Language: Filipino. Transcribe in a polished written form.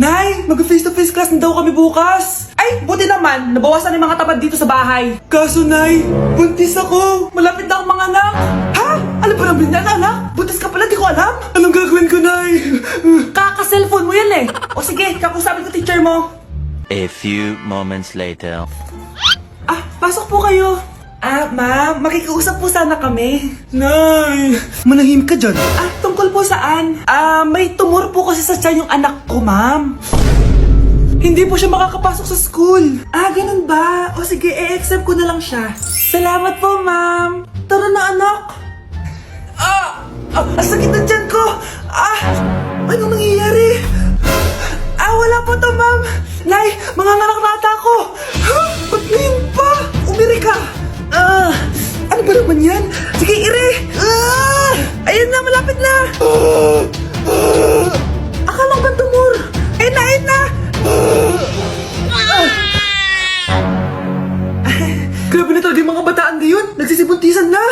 Nay, mag-face-to-face class na daw kami bukas. Ay, buti naman, nabawasan yung mga tamad dito sa bahay. Kaso, Nay, buntis ako. Malapit na akong mga anak. Ha? Alam ba namin na, anak? Buntis ka pala, di ko alam. Anong gagawin ko, Nay? Kaka-cellphone mo yan eh. O sige, kakusapin ko teacher mo. A few moments later. Ah, pasok po kayo. Ah, ma'am, makikiusap po sana kami. Nay, manahim ka dyan. Ah, tungkol po saan? Ah, may tumor po kasi sa tiyan yung anak ko, ma'am. Hindi po siya makakapasok sa school. Ah, ganun ba? O sige, e-exempt ko na lang siya. Salamat po, ma'am. Tara na, anak. Ang sakit ng tiyan ko. Anong nangyayari? Wala po to, ma'am. Nay, manganganak na ata ako. Ba't ngayon pa? Umiri ka. Ano ba naman yan? Sige, ire! Ayan na, malapit na! Akala ko ba tumor? Ayun na, ayun na! Grabe na talaga yung mga bataan ngayon! Nagsisibuntisan na!